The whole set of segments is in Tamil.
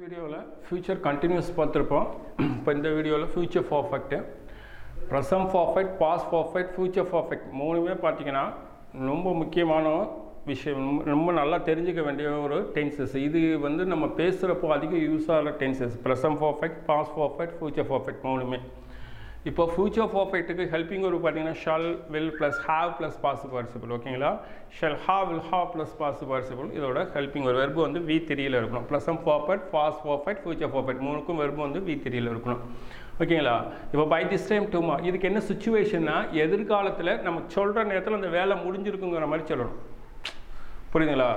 வீடியோவில் ஃபியூச்சர் கண்டினியூஸ் பார்த்துருப்போம். இப்போ இந்த வீடியோவில் future perfect, present perfect, past perfect, future perfect மூணுமே பார்த்தீங்கன்னா ரொம்ப முக்கியமான விஷயம். ரொம்ப நல்லா தெரிஞ்சுக்க வேண்டிய ஒரு டென்சஸ். இது வந்து நம்ம பேசுகிறப்போ அதிக யூஸ் ஆகிற tenses. Present perfect, past perfect, future perfect மூணுமே. இப்போ ஃபியூச்சர் பர்ஃபெக்ட்டுக்கு ஹெல்பிங் ஒரு பார்த்தீங்கன்னா shall, will plus have plus positive participle. ஓகேங்களா, shall have, will have plus positive participle. இதோட ஹெல்பிங் ஒரு வெர்பு வந்து V3யில் இருக்கணும். Present perfect, past perfect, future perfect மூணுக்கும் வெர்பு வந்து V3யில் இருக்கணும். ஓகேங்களா, இப்போ பை திஸ் டைம் டுமாரோ இதுக்கு என்ன சுச்சுவேஷன்னா, எதிர்காலத்தில் நம்ம சொல்கிற நேரத்தில் அந்த வேலை முடிஞ்சிருக்குங்கிற மாதிரி சொல்லணும். புரியுதுங்களா?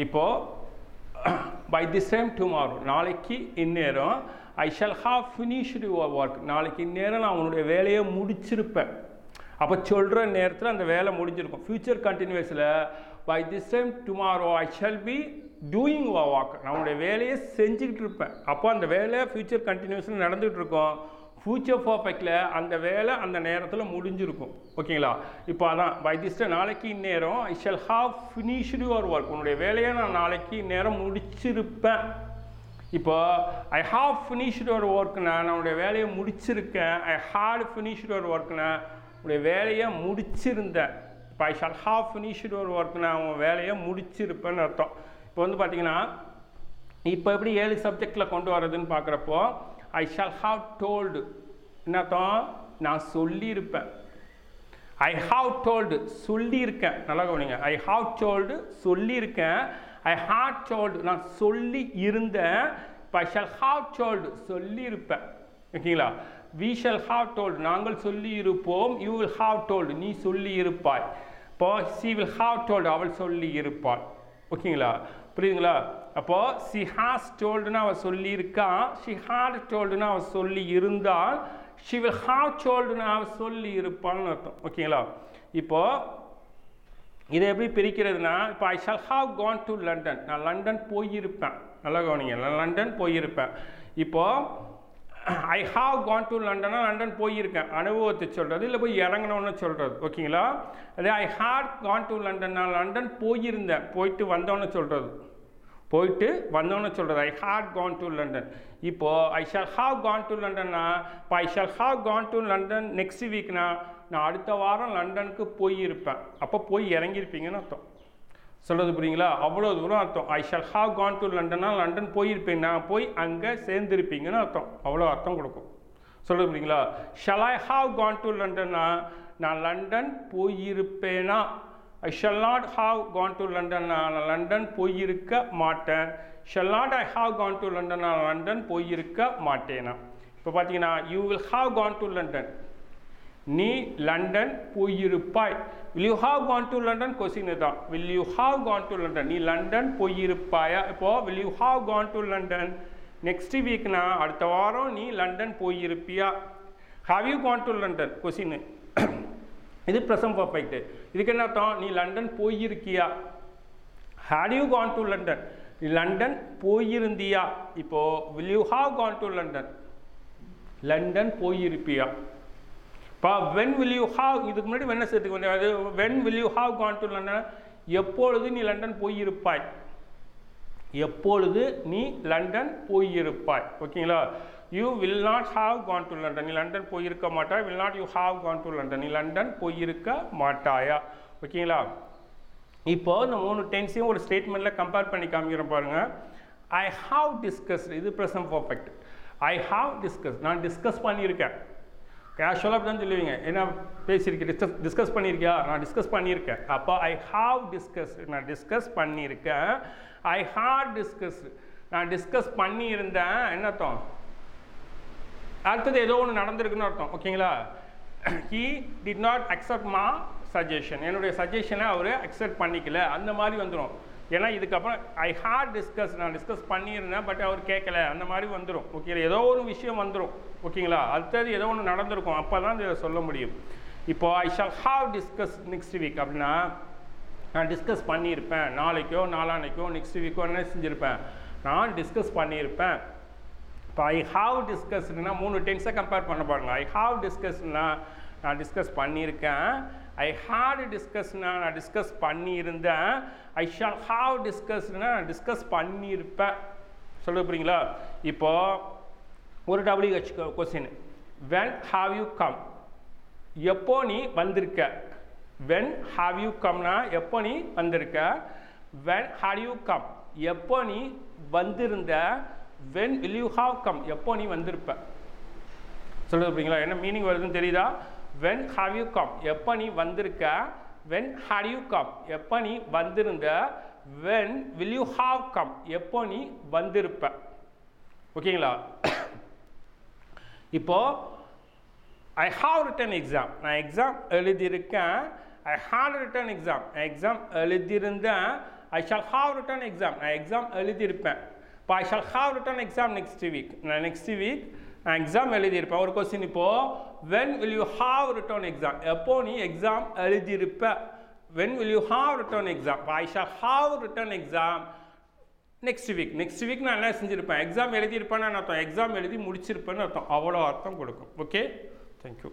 இப்போது பை திஸ் டைம் டுமாரோ நாளைக்கு இந்நேரம் I shall have finished your work. நாளைக்கு இந்நேரம் நான் உன்னுடைய வேலையை முடிச்சிருப்பேன். அப்போ சொல்கிற நேரத்தில் அந்த வேலை முடிஞ்சிருக்கும். ஃபியூச்சர் கண்டினியூஸில் by this time tomorrow I shall be doing your work. நான் உன்னுடைய வேலையை செஞ்சுக்கிட்டு இருப்பேன். அப்போ அந்த வேலை ஃபியூச்சர் கண்டினியூஸில் நடந்துகிட்டு இருக்கும். ஃபியூச்சர் பர்ஃபெக்டில் அந்த வேலை அந்த நேரத்தில் முடிஞ்சிருக்கும். ஓகேங்களா, இப்போ அதான் பை திஸ் டைம் நாளைக்கு இந்நேரம் I shall have finished your work. உன்னுடைய வேலையை நான் நாளைக்கு இந்நேரம் முடிச்சிருப்பேன். இப்போ ஐ ஹாவ் ஃபினிஷ்டு யுவர் ஒர்க்னா நான் உன்னுடைய வேலையை முடிச்சிருக்கேன். ஐ ஹேட் ஃபினிஷ்டு யுவர் ஒர்க்னா உன்னுடைய வேலையை முடிச்சிருந்தேன். இப்போ I shall have finished your ஒர்க்னா உன் வேலையை முடிச்சிருப்பேன்னு அர்த்தம். இப்போ வந்து பார்த்தீங்கன்னா இப்போ எப்படி 7 சப்ஜெக்டில் கொண்டு வரதுன்னு பார்க்குறப்போ ஐ ஷால் ஹாவ் டோல்டு என்ன அர்த்தம்? நான் சொல்லியிருப்பேன். ஐ ஹாவ் டோல்டு சொல்லியிருக்கேன். நல்லா கவனிங்க, ஐ ஹாவ் டோல்டு சொல்லியிருக்கேன். ஐ ஹேட் டோல்டு நான் சொல்லி இருந்தேன். இப்போ ஐ ஷால் ஹாவ் டோல்டு சொல்லியிருப்பேன். ஓகேங்களா, வி ஷால் ஹாவ் டோல்டு நாங்கள் சொல்லி இருப்போம். யூ வில் ஹாவ் டோல்டு நீ சொல்லி இருப்பாய். இப்போ சி வில் ஹாவ் டோல்டு அவள் சொல்லி இருப்பாள். ஓகேங்களா, புரியுதுங்களா? அப்போது சி ஹாஸ் டோல்டுன்னா அவள் சொல்லியிருக்கான். ஷி ஹேட் டோல்டுன்னா அவள் சொல்லி இருந்தால். ஷி வில் ஹாவ் டோல்டுன்னா அவள் சொல்லி இருப்பாள்னு அர்த்தம். ஓகேங்களா, இப்போது இதை எப்படி பிரிக்கிறதுனா, இப்போ I shall have gone to London நான் லண்டன் போயிருப்பேன். நல்லா கவனிங்க, நான் லண்டன் போயிருப்பேன். இப்போது ஐ ஹாவ் கான் டு லண்டன்னா லண்டன் போயிருக்கேன் அனுபவத்தை சொல்கிறது, இல்லை போய் இறங்கணும்னு சொல்கிறது. ஓகேங்களா, அதே I had gone to London நான் லண்டன் போயிருந்தேன் போயிட்டு வந்தோன்னு சொல்கிறது. போயிட்டு வந்தோன்னு சொல்கிறது I had gone to London. இப்போது I shall have gone to லண்டன்னா இப்போ I shall have gone to London next வீக்னா நான் அடுத்த வாரம் லண்டனுக்கு போயிருப்பேன். அப்போ போய் இறங்கியிருப்பீங்கன்னு அர்த்தம். சொல்கிறது புரியுங்களா? அவ்வளோ தூரம் அர்த்தம். I shall have gone to லண்டன்னா லண்டன் போயிருப்பேன், நான் போய் அங்கே சேர்ந்துருப்பீங்கன்னு அர்த்தம். அவ்வளோ அர்த்தம் கொடுக்கும். சொல்கிறது புரியுங்களா? Shall I have gone to லண்டன்னா நான் லண்டன் போயிருப்பேனா. I shall not have gone to London நான் லண்டன் போயிருக்க மாட்டேன். Shall not I have gone to London நான் லண்டன் போயிருக்க மாட்டேனா. இப்போ பார்த்தீங்கன்னா you will have gone to London நீ லண்டன் போயிருப்பாய். Will you have gone to London question தான். Will you have gone to London நீ லண்டன் போயிருப்பாயா. இப்போது will you have gone to London next வீக்னா அடுத்த வாரம் நீ லண்டன் போயிருப்பியா. Have you gone to London question. இது ப்ரெசன்ட் பர்ஃபெக்ட். இதுக்கு என்ன அர்த்தம்? நீ லண்டன் போயிருக்கியா. Had you gone to London நீ லண்டன் போயிருந்தியா. இப்போது will you have gone to London London போயிருப்பியா. இப்போ வென் வில் யூ ஹாவ் இதுக்கு முன்னாடி வென்ன சேர்த்துக்கு வந்து when will you have gone to London எப்பொழுது நீ லண்டன் போயிருப்பாய். எப்பொழுது நீ லண்டன் போயிருப்பாய். ஓகேங்களா, you will not have gone to London நீ லண்டன் போயிருக்க மாட்டாய். Will not you have gone to London நீ லண்டன் போயிருக்க மாட்டாயா. ஓகேங்களா, இப்போ இந்த 3 டென்ஸையும் ஒரு ஸ்டேட்மெண்ட்டில் கம்பேர் பண்ணி காமிக்கிறேன் பாருங்கள். ஐ ஹாவ் டிஸ்கஸ்டு இது present perfect. I have discuss நான் டிஸ்கஸ் பண்ணியிருக்கேன். கேஷுவலாக அப்படி தான் சொல்லுவீங்க, என்ன பேசியிருக்கேன் டிஸ்கஸ் பண்ணியிருக்கியா. நான் டிஸ்கஸ் பண்ணியிருக்கேன். அப்போ ஐ ஹாவ் டிஸ்கஸ்டு நான் டிஸ்கஸ் பண்ணியிருக்கேன். ஐ ஹேட் டிஸ்கஸ்டு நான் டிஸ்கஸ் பண்ணியிருந்தேன். என்ன அர்த்தம்? அடுத்தது ஏதோ ஒன்று நடந்திருக்குன்னு அர்த்தம். ஓகேங்களா, ஹீ டிட் நாட் அக்செப்ட் மா சஜஷன் என்னுடைய சஜஷனை அவர் அக்செப்ட் பண்ணிக்கல அந்த மாதிரி வந்துடும். ஏன்னா இதுக்கப்புறம் ஐ ஹேட் டிஸ்கஸ் நான் டிஸ்கஸ் பண்ணியிருந்தேன் பட் அவர் கேட்கல அந்த மாதிரி வந்துடும். ஓகே, ஏதோ ஒரு விஷயம் வந்துடும். ஓகேங்களா, அடுத்தது ஏதோ ஒன்று நடந்திருக்கும், அப்போ தான் இதை சொல்ல முடியும். இப்போது I shall have discuss next week அப்படின்னா நான் டிஸ்கஸ் பண்ணியிருப்பேன். நாளைக்கோ நாளான்னைக்கோ நெக்ஸ்ட் வீக்கோ என்ன செஞ்சுருப்பேன், நான் டிஸ்கஸ் பண்ணியிருப்பேன். இப்போ ஐ ஹாவ் டிஸ்கஸ்னா 3 டென்ஸை கம்பேர் பண்ண பாருங்கள். ஐ ஹாவ் டிஸ்கஸ்னா நான் டிஸ்கஸ் பண்ணியிருக்கேன். ஐ ஹேட் டிஸ்கஸ்னா நான் டிஸ்கஸ் பண்ணியிருந்தேன். ஐ ஷால் ஹாவ் டிஸ்கஸ்னா நான் டிஸ்கஸ் பண்ணியிருப்பேன். சொல்ல போகிறீங்களா? இப்போ ஒரு WH question, when have you come, எப்போ நீ வந்திருக்க. when have you come னா எப்போ நீ வந்திருக்க. when had you come எப்போ நீ வந்திருந்த. when will you have come எப்போ நீ வந்திருப்ப. சொல்லுது அப்படிங்களா, என்ன மீனிங் வருதுன்னு தெரியுதா. when have you come எப்போ நீ வந்திருக்க. when had you come எப்போ நீ வந்திருந்த. when will you have come எப்போ நீ வந்திருப்ப. ஓகேங்களா. இப்போ I have written exam, நான் எக்ஸாம் எழுதியிருக்கேன். I had written exam, நான் எக்ஸாம் எழுதியிருந்தேன். I shall have written exam, நான் எக்ஸாம் எழுதியிருப்பேன். இப்போ I shall have written exam next week, நான் நெக்ஸ்ட் வீக் நான் எக்ஸாம் எழுதியிருப்பேன். ஒரு கொஸ்டின் இப்போ when will you have written exam எப்போ நீ exam எழுதியிருப்ப. when will you have written exam. I shall have written exam next week. Next week நான் என்ன செஞ்சுருப்பேன், எக்ஸாம் எழுதியிருப்பேன்னு அர்த்தம், எக்ஸாம் எழுதி முடிச்சிருப்பேன்னு அர்த்தம், அவ்வளோ அர்த்தம் கொடுக்கும். Okay, thank you.